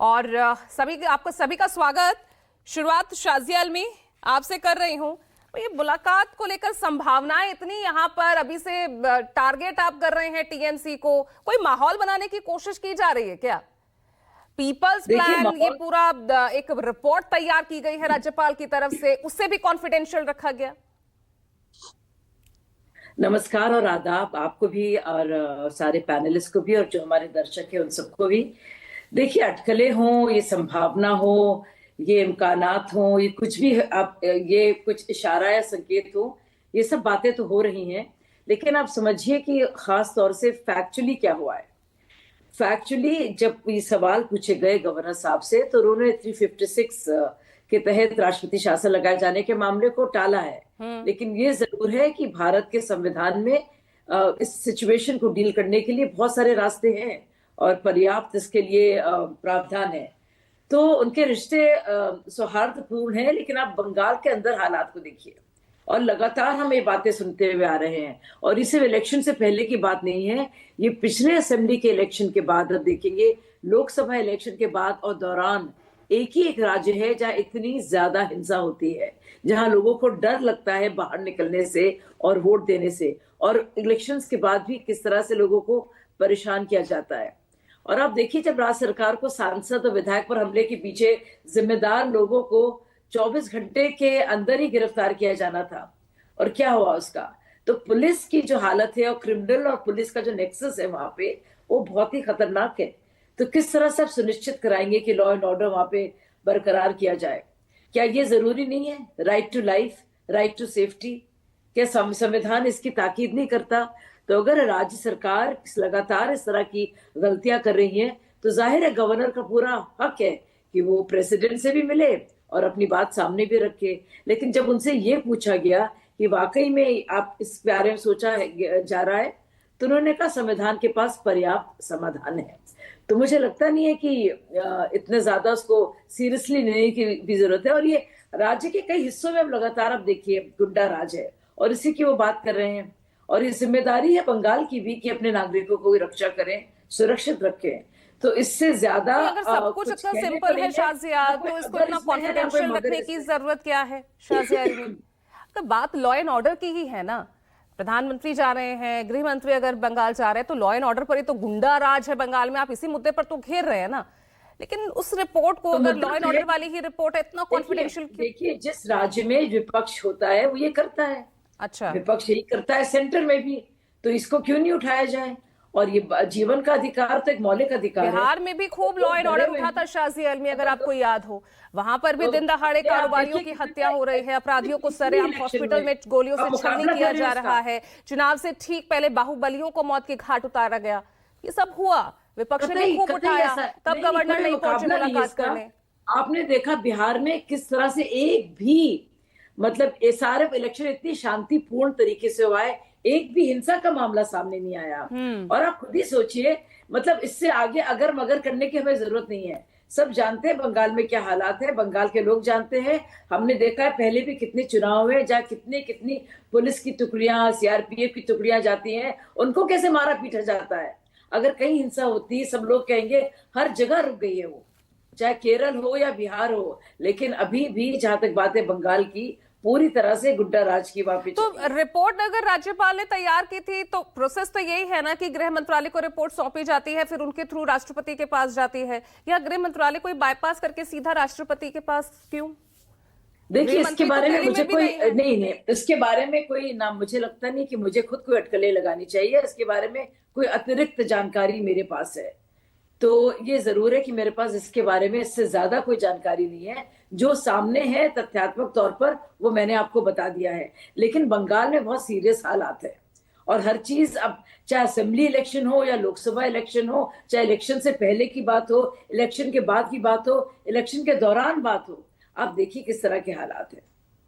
और आपको सभी का स्वागत। शुरुआत शाजिया आलमी आपसे कर रही हूं। ये मुलाकात को लेकर संभावनाएं इतनी यहाँ पर अभी से टारगेट आप कर रहे हैं टीएमसी को, कोई माहौल बनाने की कोशिश की जा रही है क्या? पीपल्स प्लान, ये पूरा एक रिपोर्ट तैयार की गई है राज्यपाल की तरफ से, उससे भी कॉन्फिडेंशियल रखा गया। नमस्कार और आदाब आपको भी और सारे पैनलिस्ट को भी और जो हमारे दर्शक हैं उन सबको भी। देखिए, अटकलें हों, ये संभावना हो, ये इम्कानात हों, ये कुछ भी आप, ये कुछ इशारा या संकेत हो, ये सब बातें तो हो रही हैं, लेकिन आप समझिए कि खास तौर से फैक्चुअली क्या हुआ है। फैक्चुअली जब ये सवाल पूछे गए गवर्नर साहब से तो उन्होंने 356 के तहत राष्ट्रपति शासन लगाए जाने के मामले को टाला है। लेकिन ये जरूर है कि भारत के संविधान में इस सिचुएशन को डील करने के लिए बहुत सारे रास्ते हैं और पर्याप्त इसके लिए प्रावधान है। तो उनके रिश्ते सौहार्दपूर्ण हैं, लेकिन आप बंगाल के अंदर हालात को देखिए और लगातार हम ये बातें सुनते हुए आ रहे हैं। और इसे इलेक्शन से पहले की बात नहीं है, ये पिछले असेंबली के इलेक्शन के बाद आप देखेंगे, लोकसभा इलेक्शन के बाद और दौरान एक ही एक राज्य है जहां इतनी ज्यादा हिंसा होती है, जहां लोगों को डर लगता है बाहर निकलने से और वोट देने से, और इलेक्शंस के बाद भी किस तरह से लोगों को परेशान किया जाता है। और आप देखिए, जब राज्य सरकार को सांसद और विधायक पर हमले के पीछे जिम्मेदार लोगों को 24 घंटे के अंदर ही गिरफ्तार किया जाना था, और क्या हुआ उसका, तो पुलिस की जो हालत है और क्रिमिनल और पुलिस का जो नेक्सस है वहां पे, वो बहुत ही खतरनाक है। तो किस तरह से आप सुनिश्चित कराएंगे कि लॉ एंड ऑर्डर वहां पे बरकरार किया जाए? क्या ये जरूरी नहीं है? Right to life, right to safety, क्या संविधान इसकी ताकीद नहीं करता? तो अगर राज्य सरकार लगातार इस तरह की गलतियां कर रही है तो जाहिर है गवर्नर का पूरा हक है कि वो प्रेसिडेंट से भी मिले और अपनी बात सामने भी रखे। लेकिन जब उनसे ये पूछा गया कि वाकई में आप इस बारे में सोचा जा रहा है, तो उन्होंने कहा संविधान के पास पर्याप्त समाधान है। तो मुझे लगता नहीं है कि इतने ज्यादा उसको सीरियसली लेने की भी जरूरत है। और ये राज्य के कई हिस्सों में अब लगातार आप देखिए गुंडा राज है और इसी की वो बात कर रहे हैं। और ये जिम्मेदारी है बंगाल की भी कि अपने नागरिकों को रक्षा करें, सुरक्षित रखें। तो इससे ज्यादा अगर सब कुछ इतना सिंपल है शाजिया, तो इसको इतना कॉन्फिडेंशियल रखने की जरूरत क्या है शाजिया? तो बात लॉ एंड ऑर्डर की ही है ना। प्रधानमंत्री जा रहे हैं, गृह मंत्री अगर बंगाल जा रहे हैं, तो लॉ एंड ऑर्डर पर ही तो गुंडा राज है बंगाल में, आप इसी मुद्दे पर तो घेर रहे हैं ना। लेकिन उस रिपोर्ट को, अगर लॉ एंड ऑर्डर वाली ही रिपोर्ट है, इतना कॉन्फिडेंशियल क्यों? देखिए, जिस राज्य में विपक्ष होता है वो ये करता है। अच्छा, विपक्ष यही करता है सेंटर में भी, तो इसको क्यों नहीं उठाया जाए? और ये जीवन का अधिकार तो एक मौलिक अधिकार है। बिहार में भी खूब लॉ एंड ऑर्डर उठा था शाजी आलमी, अगर आपको याद हो। वहां पर भी दिन दहाड़े कारोबारियों की हत्या हो रही है, अपराधियों को सरेआम हॉस्पिटल में गोलियों से छलनी किया जा रहा है, चुनाव से ठीक पहले बाहुबलियों को मौत के घाट उतारा गया। ये सब हुआ, विपक्ष ने खूब उठाया, तब गवर्नर नहीं पहुंचे मुलाकात करने। आपने देखा बिहार में किस तरह से एक भी, मतलब ये सारे इलेक्शन इतनी शांतिपूर्ण तरीके से हुआ है, एक भी हिंसा का मामला सामने नहीं आया। और आप खुद ही सोचिए, मतलब इससे आगे अगर मगर करने की हमें जरूरत नहीं है। सब जानते हैं बंगाल में क्या हालात है, बंगाल के लोग जानते हैं। हमने देखा है पहले भी कितने चुनाव हुए जहाँ कितनी पुलिस की टुकड़ियां, सीआरपीएफ की टुकड़ियां जाती हैं, उनको कैसे मारा पीटा जाता है। अगर कहीं हिंसा होती है, सब लोग कहेंगे हर जगह रुक गई है वो, चाहे केरल हो या बिहार हो। लेकिन अभी भी जहां तक बात है बंगाल की, पूरी तरह से गुड्डा राज की वापस। तो रिपोर्ट अगर राज्यपाल ने तैयार की थी, तो प्रोसेस तो यही है ना कि गृह मंत्रालय को रिपोर्ट सौंपी जाती है, फिर उनके थ्रू राष्ट्रपति के पास जाती है, या गृह मंत्रालय को बाईपास करके सीधा राष्ट्रपति के पास क्यों? देखिए, इसके बारे में मुझे कोई नहीं, इसके बारे में कोई ना, मुझे लगता नहीं कि मुझे खुद कोई अटकलें लगानी चाहिए। इसके बारे में कोई अतिरिक्त जानकारी मेरे पास है, तो ये जरूर है कि मेरे पास इसके बारे में इससे ज्यादा कोई जानकारी नहीं है। जो सामने है तथ्यात्मक तौर पर वो मैंने आपको बता दिया है। लेकिन बंगाल में बहुत सीरियस हालात है और हर चीज, अब चाहे असेंबली इलेक्शन हो या लोकसभा इलेक्शन हो, चाहे इलेक्शन से पहले की बात हो, इलेक्शन के बाद की बात हो, इलेक्शन के दौरान बात हो, आप देखिए किस तरह के हालात है।